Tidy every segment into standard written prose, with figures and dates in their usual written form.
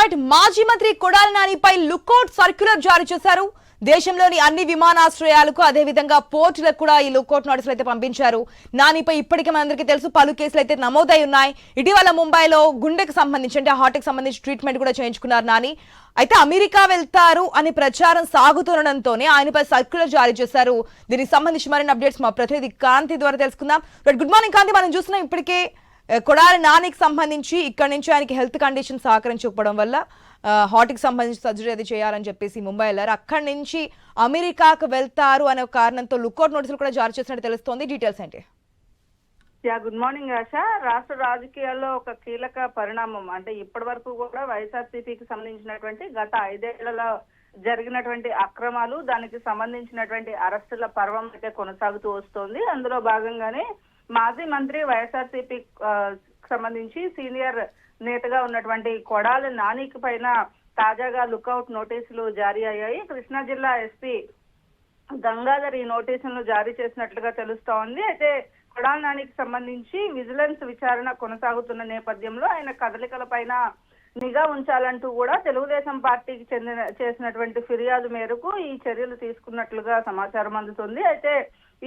Right మాజీ మంత్రి Kodali నానిపై lookout circular జారీ చేశారు. దేశంలోని అన్ని విమానాశ్రయాలకు అదే విధంగా పోర్టులకు కూడా ఈ లుకౌట్ నోటీసులు అయితే పంపించారు. నానిపై ఇప్పటికే మనందరికీ తెలుసు పలు కేసులు అయితే నమోదై ఉన్నాయి. ఇటీవల ముంబైలో గుండెకు సంబంధించి అంటే హార్ట్ కి సంబంధించి ట్రీట్మెంట్ కూడా చేయించుకున్నారు నాని. అయితే అమెరికా వెళ్తారు అని ప్రచారం సాగుతుండటంతోనే ఆయనపై సర్క్యులర్ జారీ చేశారు. దీనికి సంబంధించి మరిన్ని అప్డేట్స్ మా ప్రతినిధి కాంతి ద్వారా తెలుసుకుందాం. గుడ్ మార్నింగ్ కాంతి, మనం చూస్తున్నాం ఇప్పటికే కొడాలి నానికి సంబంధించి ఇక్కడ నుంచి ఆయనకి హెల్త్ కండిషన్ సహకరించకపోవడం వల్ల హార్ట్కి సంబంధించి సర్జరీ అది చేయాలని చెప్పేసి ముంబై వెళ్ళారు. అక్కడి నుంచి అమెరికాకు వెళ్తారు అనే కారణంతో లుకౌట్ నోటీసులు కూడా జారీ చేసినట్టు తెలుస్తోంది. డీటెయిల్స్ ఏంటి? గుడ్ మార్నింగ్ ఆశ. రాష్ట్ర రాజకీయాల్లో ఒక కీలక పరిణామం అంటే ఇప్పటి వరకు కూడా వైఎస్ఆర్సీపీకి సంబంధించినటువంటి గత 5 ఏళ్లలో జరిగినటువంటి అక్రమాలు, దానికి సంబంధించినటువంటి అరెస్టుల పర్వం అయితే కొనసాగుతూ వస్తోంది. అందులో భాగంగానే మాజీ మంత్రి వైఎస్ఆర్సీపీ సంబంధించి సీనియర్ నేతగా ఉన్నటువంటి కొడాలి నానికి పైన తాజాగా లుకౌట్ నోటీసులు జారీ అయ్యాయి. కృష్ణా జిల్లా ఎస్పీ గంగాధర్ ఈ నోటీసులను జారీ చేసినట్లుగా తెలుస్తోంది. అయితే కొడాలి నానికి సంబంధించి విజిలెన్స్ విచారణ కొనసాగుతున్న నేపథ్యంలో ఆయన కదలికల పైన నిఘా ఉంచాలంటూ కూడా తెలుగుదేశం పార్టీకి చేసినటువంటి ఫిర్యాదు మేరకు ఈ చర్యలు తీసుకున్నట్లుగా సమాచారం అందుతుంది. అయితే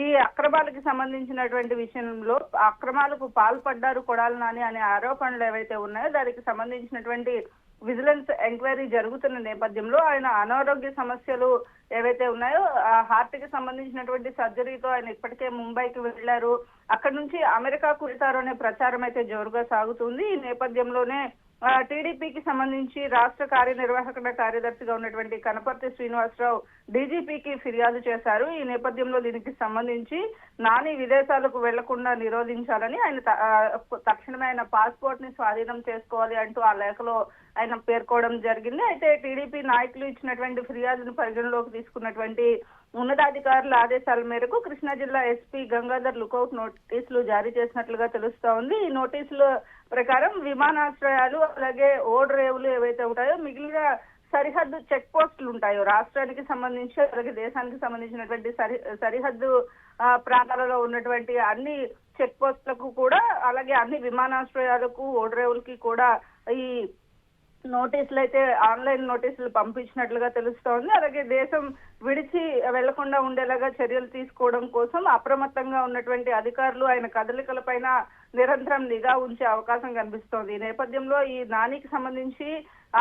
ఈ అక్రమాలకు సంబంధించినటువంటి విషయంలో అక్రమాలకు పాల్పడ్డారు కొడాలి నాని అనే ఆరోపణలు ఏవైతే ఉన్నాయో దానికి సంబంధించినటువంటి విజిలెన్స్ ఎంక్వైరీ జరుగుతున్న నేపథ్యంలో ఆయన అనారోగ్య సమస్యలు ఏవైతే ఉన్నాయో ఆ హార్ట్ కి సంబంధించినటువంటి సర్జరీతో ఆయన ఇప్పటికే ముంబైకి వెళ్లారు. అక్కడి నుంచి అమెరికాకు వెళ్తారు అనే ప్రచారం అయితే జోరుగా సాగుతుంది. ఈ నేపథ్యంలోనే టీడీపీకి సంబంధించి రాష్ట్ర కార్యనిర్వాహక కార్యదర్శిగా ఉన్నటువంటి కనపర్తి శ్రీనివాసరావు డీజీపీకి ఫిర్యాదు చేశారు. ఈ నేపథ్యంలో దీనికి సంబంధించి నాని విదేశాలకు వెళ్లకుండా నిరోధించాలని ఆయన తక్షణమే ఆయన పాస్పోర్ట్ ని స్వాధీనం చేసుకోవాలి అంటూ ఆ లేఖలో ఆయన పేర్కోవడం జరిగింది. అయితే టీడీపీ నాయకులు ఇచ్చినటువంటి ఫిర్యాదును పరిగణలోకి తీసుకున్నటువంటి ఉన్నతాధికారుల ఆదేశాల మేరకు కృష్ణా జిల్లా ఎస్పీ గంగాధర్ లుకౌట్ నోటీసులు జారీ చేసినట్లుగా తెలుస్తా ఉంది. ఈ నోటీసుల ప్రకారం విమానాశ్రయాలు అలాగే ఓడరేవులు ఏవైతే ఉంటాయో మిగిలిన సరిహద్దు చెక్ పోస్టులు ఉంటాయో రాష్ట్రానికి సంబంధించి అలాగే దేశానికి సంబంధించినటువంటి సరిహద్దు ప్రాంతాలలో ఉన్నటువంటి అన్ని చెక్ పోస్టులకు కూడా అలాగే అన్ని విమానాశ్రయాలకు ఓడరేవులకి కూడా ఈ నోటీసులు అయితే ఆన్లైన్ నోటీసులు పంపించినట్లుగా తెలుస్తోంది. అలాగే దేశం విడిచి వెళ్లకుండా ఉండేలాగా చర్యలు తీసుకోవడం కోసం అప్రమత్తంగా ఉన్నటువంటి అధికారులు ఆయన కదలికల పైన నిరంతరం నిఘా ఉంచే అవకాశం కనిపిస్తోంది. ఈ నేపథ్యంలో ఈ నానికి సంబంధించి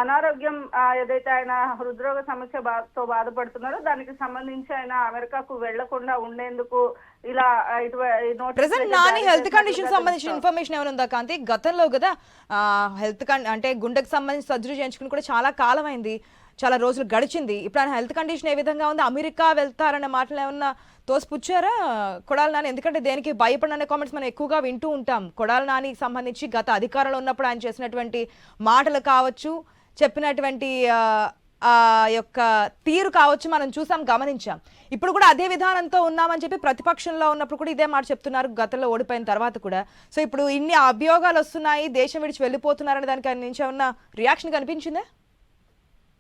అనారోగ్యం ఏదైతే ఆయన హృద్రోగ సమస్యతో బాధపడుతున్నారో దానికి సంబంధించి ఆయన అమెరికాకు వెళ్లకుండా ఉండేందుకు ఇలా నాని హెల్త్ కండిషన్ సంబంధించిన ఇన్ఫర్మేషన్ ఏమైనా ఉందా కాంతి? గతంలో కదా హెల్త్ అంటే గుండెకి సంబంధించి సర్జరీ చేయించుకుని కూడా చాలా కాలం అయింది, చాలా రోజులు గడిచింది. ఇప్పుడు ఆయన హెల్త్ కండిషన్ ఏ విధంగా ఉంది? అమెరికా వెళ్తారనే మాటలు ఏమన్నా తోసిపుచ్చారా కొడాలి నాని? ఎందుకంటే దేనికి భయపడనే కామెంట్స్ మనం ఎక్కువగా వింటూ ఉంటాం. కొడాలి నానికి సంబంధించి గత అధికారంలో ఉన్నప్పుడు ఆయన చేసినటువంటి మాటలు కావచ్చు, చెప్పినటువంటి యొక్క తీరు కావచ్చు మనం చూసాం, గమనించాం. ఇప్పుడు కూడా అదే విధానంతో ఉన్నామని చెప్పి ప్రతిపక్షంలో ఉన్నప్పుడు కూడా ఇదే మాట చెప్తున్నారు గతంలో ఓడిపోయిన తర్వాత కూడా. సో ఇప్పుడు ఇన్ని అభియోగాలు వస్తున్నాయి, దేశం విడిచి వెళ్ళిపోతున్నారనే దానికి ఆయన నుంచి ఏమన్నా రియాక్షన్ కనిపించిందా?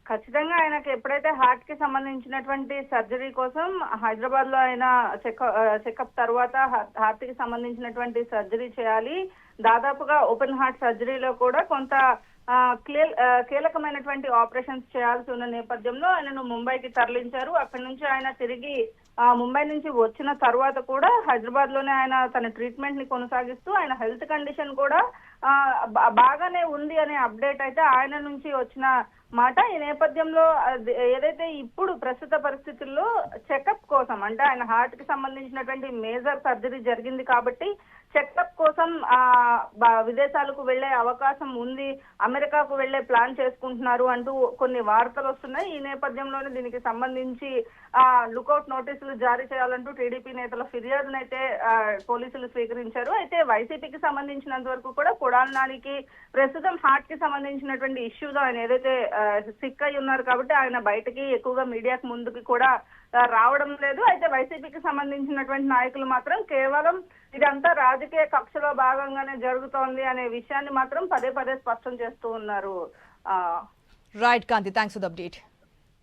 ఖచ్చితంగా ఆయనకి ఎప్పుడైతే హార్ట్ కి సంబంధించినటువంటి సర్జరీ కోసం హైదరాబాద్ లో ఆయన చెకప్ తర్వాత హార్ట్ కి సంబంధించినటువంటి సర్జరీ చేయాలి. దాదాపుగా ఓపెన్ హార్ట్ సర్జరీలో కూడా కొంత కీలకమైనటువంటి ఆపరేషన్స్ చేయాల్సి ఉన్న నేపథ్యంలో ఆయనను ముంబైకి తరలించారు. అక్కడి నుంచి ఆయన తిరిగి ముంబై నుంచి వచ్చిన తర్వాత కూడా హైదరాబాద్ లోనే ఆయన తన ట్రీట్మెంట్ ని కొనసాగిస్తూ ఆయన హెల్త్ కండిషన్ కూడా బాగానే ఉంది అనే అప్డేట్ అయితే ఆయన నుంచి వచ్చిన మాట. ఈ నేపథ్యంలో ఏదైతే ఇప్పుడు ప్రస్తుత పరిస్థితుల్లో చెకప్ కోసం అంటే ఆయన హార్ట్ కి సంబంధించినటువంటి మేజర్ సర్జరీ జరిగింది కాబట్టి చెకప్ కోసం విదేశాలకు వెళ్లే అవకాశం ఉంది, అమెరికాకు వెళ్లే ప్లాన్ చేసుకుంటున్నారు అంటూ కొన్ని వార్తలు వస్తున్నాయి. ఈ నేపథ్యంలోనే దీనికి సంబంధించి లుకౌట్ నోటీసులు జారీ చేయాలంటూ టీడీపీ నేతల ఫిర్యాదునైతే పోలీసులు స్వీకరించారు. అయితే వైసీపీకి సంబంధించినంత వరకు కూడా కొడాలి నానికి ప్రస్తుతం హార్ట్ కి సంబంధించినటువంటి ఇష్యూలో ఆయన ఏదైతే సిక్ అయి ఉన్నారు కాబట్టి ఆయన బయటకి ఎక్కువగా మీడియాకు ముందుకి కూడా రావడం లేదు. అయితే వైసీపీకి సంబంధించినటువంటి నాయకులు మాత్రం కేవలం ఇదంతా రాజకీయ కక్షలో భాగంగానే జరుగుతోంది అనే విషయాన్ని మాత్రం పదే పదే స్పష్టం చేస్తూ ఉన్నారు. Right Kanti, thanks for the update.